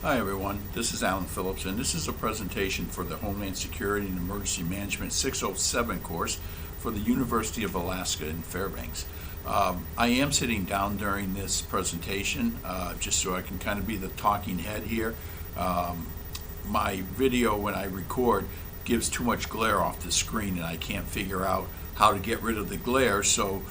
Hi everyone, this is Alan Phillips, and this is a presentation for the Homeland Security and Emergency Management 607 course for the University of Alaska in Fairbanks. I am sitting down during this presentation just so I can kind of be the talking head here. My video, when I record, gives too much glare off the screen and I can't figure out how to get rid of the glare, so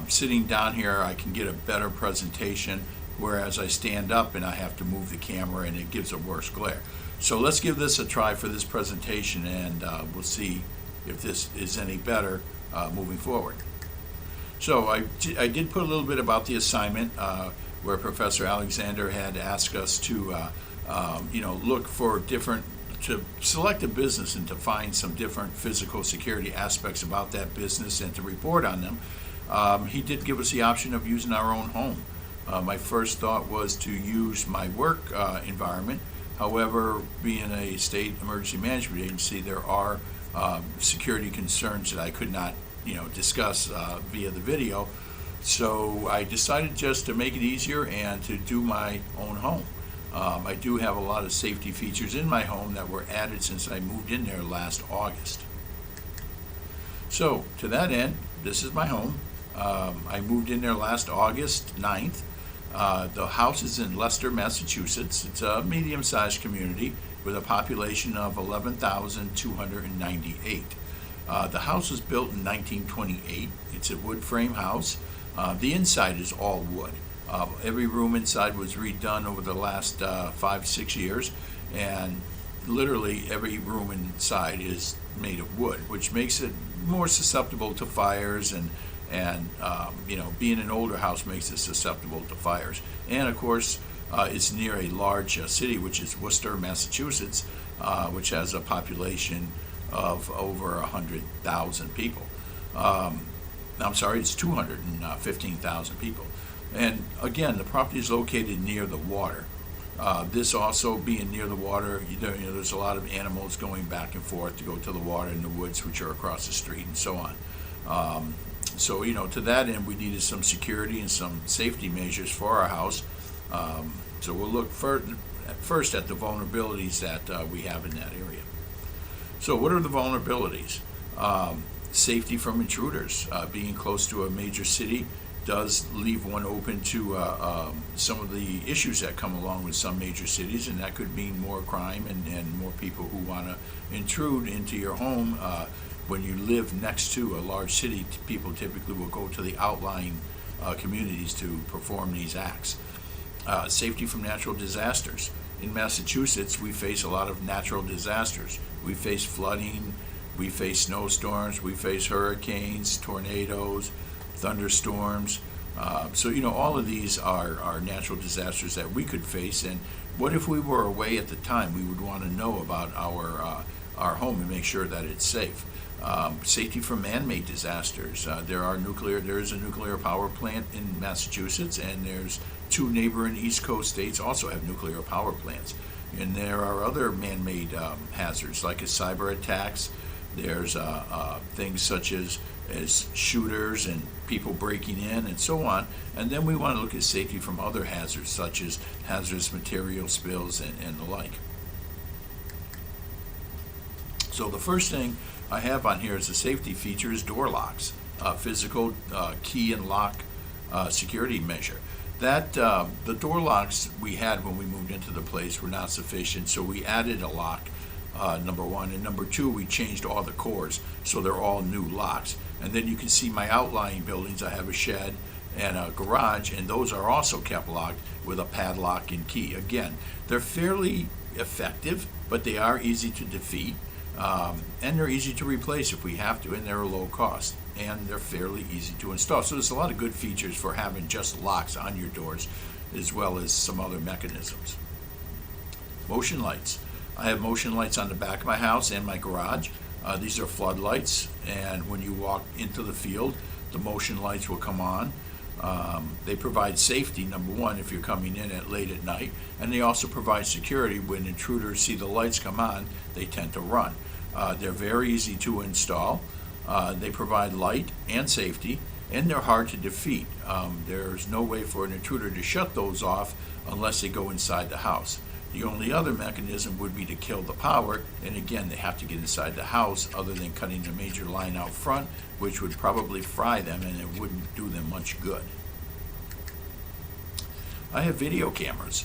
sitting down here I can get a better presentation, whereas I stand up and I have to move the camera and it gives a worse glare. So let's give this a try for this presentation, and we'll see if this is any better moving forward. So I did put a little bit about the assignment where Professor Alexander had asked us to look for to select a business and to find some different physical security aspects about that business and to report on them. He did give us the option of using our own home. My first thought was to use my work environment. However, being a state emergency management agency, there are security concerns that I could not, discuss via the video. So I decided just to make it easier and to do my own home. I do have a lot of safety features in my home that were added since I moved in there last August. So to that end, this is my home. I moved in there last August 9th. The house is in Leicester, Massachusetts. It's a medium-sized community with a population of 11,298. The house was built in 1928. It's a wood frame house. The inside is all wood. Every room inside was redone over the last 5-6 years, and literally every room inside is made of wood, which makes it more susceptible to fires, and being an older house makes it susceptible to fires. And of course, it's near a large city, which is Worcester, Massachusetts, which has a population of over 100,000 people. I'm sorry, it's 215,000 people. And again, the property is located near the water. This also being near the water, there's a lot of animals going back and forth to go to the water in the woods, which are across the street, and so on. So, to that end, we needed some security and some safety measures for our house. So we'll look first at the vulnerabilities that we have in that area. So what are the vulnerabilities? Safety from intruders. Being close to a major city does leave one open to some of the issues that come along with some major cities, and that could mean more crime and more people who want to intrude into your home. When you live next to a large city, people typically will go to the outlying communities to perform these acts. Safety from natural disasters. In Massachusetts, we face a lot of natural disasters. We face flooding, we face snowstorms, we face hurricanes, tornadoes, thunderstorms. So all of these are natural disasters that we could face. And what if we were away at the time? We would want to know about our home and make sure that it's safe. Safety from man-made disasters. There is a nuclear power plant in Massachusetts, and there's 2 neighboring East Coast states also have nuclear power plants. And there are other man-made hazards, like cyber attacks. There's things such as shooters and people breaking in and so on. And then we want to look at safety from other hazards, such as hazardous material spills and the like. So the first thing I have on here as a safety feature is door locks, physical key and lock security measure. That the door locks we had when we moved into the place were not sufficient, so we added a lock, number one, and number two, we changed all the cores, so they're all new locks. And then you can see my outlying buildings. I have a shed and a garage, and those are also kept locked with a padlock and key. Again, they're fairly effective, but they are easy to defeat. And they're easy to replace if we have to, and they're a low cost, and they're fairly easy to install. So there's a lot of good features for having just locks on your doors, as well as some other mechanisms. Motion lights. I have motion lights on the back of my house and my garage. These are floodlights, and when you walk into the field, the motion lights will come on. They provide safety, number one, if you're coming in late at night, and they also provide security. When intruders see the lights come on, they tend to run. They're very easy to install. They provide light and safety, and they're hard to defeat. There's no way for an intruder to shut those off unless they go inside the house. The only other mechanism would be to kill the power, and again, they have to get inside the house other than cutting a major line out front, which would probably fry them and it wouldn't do them much good. I have video cameras.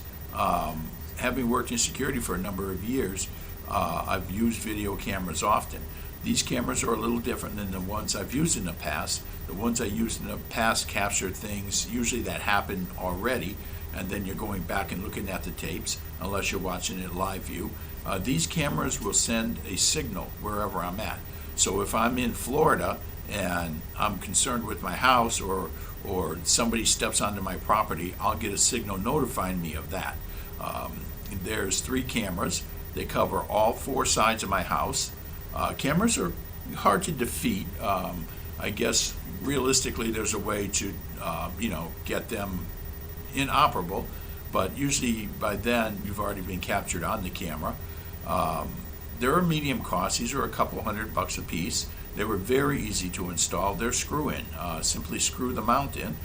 Having worked in security for a number of years, I've used video cameras often. These cameras are a little different than the ones I've used in the past. The ones I used in the past capture things usually that happened already, and then you're going back and looking at the tapes, unless you're watching it live view. These cameras will send a signal wherever I'm at. So if I'm in Florida and I'm concerned with my house, or somebody steps onto my property, I'll get a signal notifying me of that. There's 3 cameras. They cover all 4 sides of my house. Cameras are hard to defeat. I guess realistically there's a way to get them inoperable, but usually by then you've already been captured on the camera. They're a medium cost. These are a couple $100 a piece. They were very easy to install. They're screw-in. Simply screw the mount in.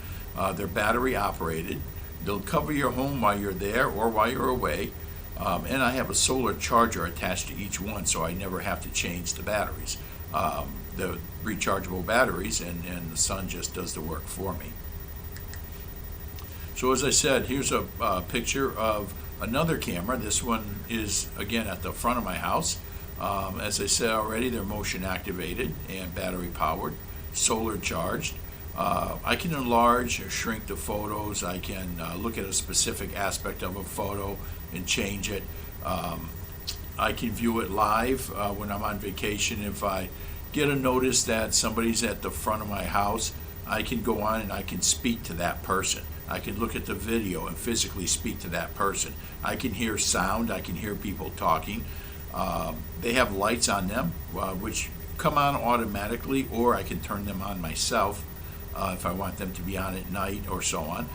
They're battery operated. They'll cover your home while you're there or while you're away. And I have a solar charger attached to each one, so I never have to change the batteries. The rechargeable batteries, and the sun just does the work for me. So as I said, here's a picture of another camera. This one is, again, at the front of my house. As I said already, they're motion activated and battery powered, solar charged. I can enlarge or shrink the photos. I can look at a specific aspect of a photo and change it. I can view it live when I'm on vacation. If I get a notice that somebody's at the front of my house, I can go on and I can speak to that person. I can look at the video and physically speak to that person. I can hear sound. I can hear people talking. They have lights on them, which come on automatically, or I can turn them on myself if I want them to be on at night or so on.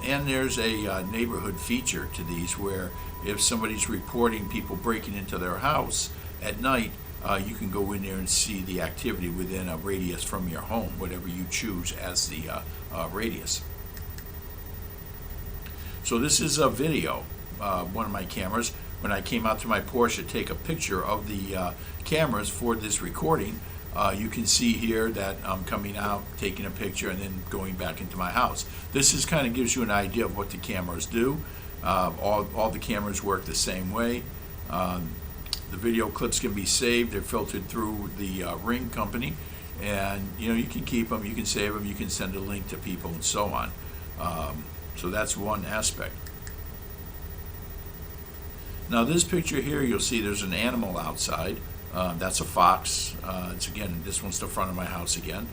And there's a neighborhood feature to these, where if somebody's reporting people breaking into their house at night, you can go in there and see the activity within a radius from your home, whatever you choose as the radius. So this is a video, one of my cameras. When I came out to my porch to take a picture of the cameras for this recording, you can see here that I'm coming out, taking a picture, and then going back into my house. This is kind of gives you an idea of what the cameras do. All the cameras work the same way. The video clips can be saved. They're filtered through the Ring company, and you can keep them, you can save them, you can send a link to people, and so on. So that's one aspect. Now this picture here, you'll see there's an animal outside. That's a fox. Again, this one's the front of my house again.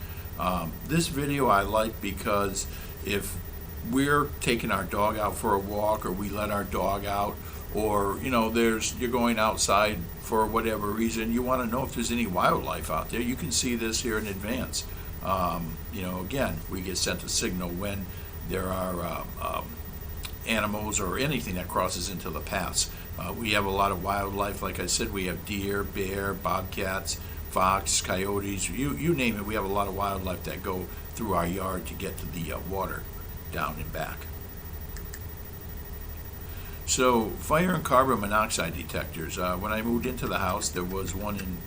This video I like because if we're taking our dog out for a walk, or we let our dog out, or you're going outside for whatever reason, you want to know if there's any wildlife out there, you can see this here in advance. Again, we get sent a signal when there are animals or anything that crosses into the paths. We have a lot of wildlife. Like I said, we have deer, bear, bobcats, fox, coyotes, you name it. We have a lot of wildlife that go through our yard to get to the water down and back. So fire and carbon monoxide detectors. When I moved into the house, there was one in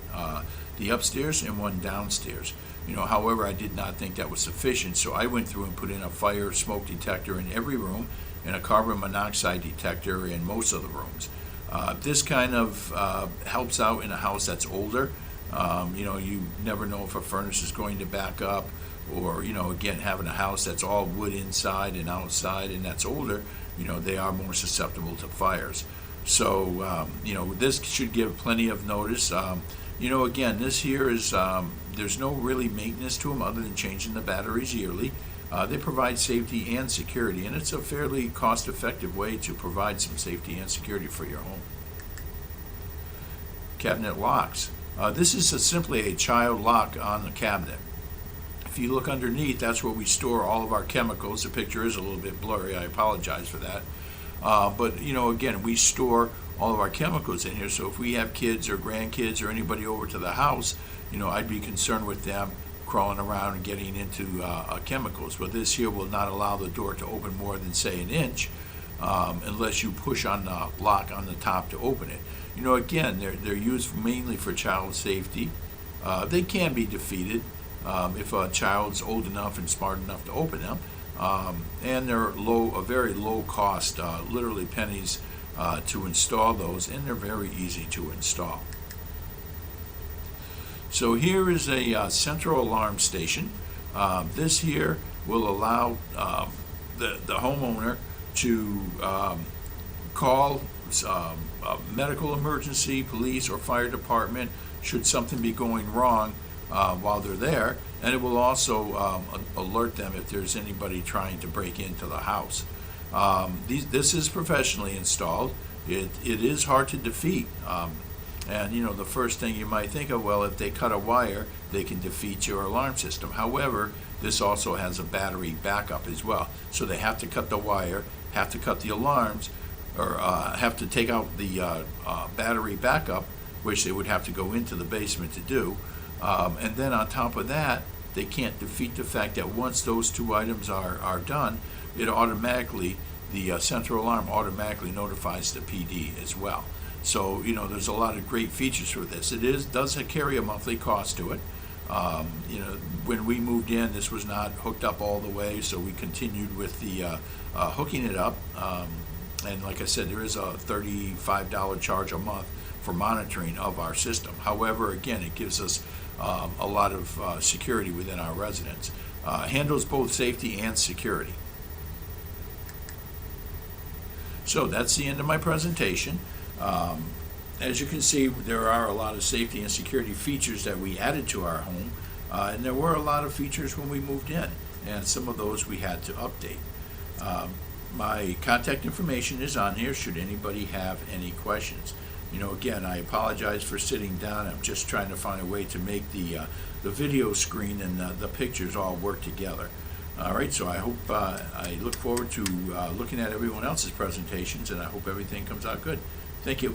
the upstairs and one downstairs. However, I did not think that was sufficient, so I went through and put in a fire smoke detector in every room and a carbon monoxide detector in most of the rooms. This kind of helps out in a house that's older. You never know if a furnace is going to back up, or again, having a house that's all wood inside and outside and that's older, they are more susceptible to fires. So this should give plenty of notice. Again, this here is there's no really maintenance to them other than changing the batteries yearly. They provide safety and security, and it's a fairly cost-effective way to provide some safety and security for your home. Cabinet locks. This is simply a child lock on the cabinet. If you look underneath, that's where we store all of our chemicals. The picture is a little bit blurry. I apologize for that. But again, we store all of our chemicals in here. So if we have kids or grandkids or anybody over to the house, I'd be concerned with them crawling around and getting into chemicals. But this here will not allow the door to open more than, say, an inch. unless you push on the lock on the top to open it. You know, again, they're used mainly for child safety. They can be defeated if a child's old enough and smart enough to open them. And they're a very low cost, literally pennies to install those, and they're very easy to install. So here is a central alarm station. This here will allow the homeowner to call a medical emergency, police, or fire department should something be going wrong while they're there, and it will also alert them if there's anybody trying to break into the house. This is professionally installed. It is hard to defeat. And you know, the first thing you might think of, well, if they cut a wire, they can defeat your alarm system. However, this also has a battery backup as well. So they have to cut the wire, have to cut the alarms, or have to take out the battery backup, which they would have to go into the basement to do. And then on top of that, they can't defeat the fact that once those two items are done, it automatically, the central alarm automatically notifies the PD as well. So, you know, there's a lot of great features for this. Does carry a monthly cost to it. You know, when we moved in, this was not hooked up all the way, so we continued with the hooking it up. And like I said, there is a $35 charge a month for monitoring of our system. However, again, it gives us a lot of security within our residence. Handles both safety and security. So that's the end of my presentation. As you can see, there are a lot of safety and security features that we added to our home, and there were a lot of features when we moved in, and some of those we had to update. My contact information is on here should anybody have any questions. You know, again, I apologize for sitting down. I'm just trying to find a way to make the video screen and the pictures all work together. All right, so I look forward to looking at everyone else's presentations, and I hope everything comes out good. Thank you.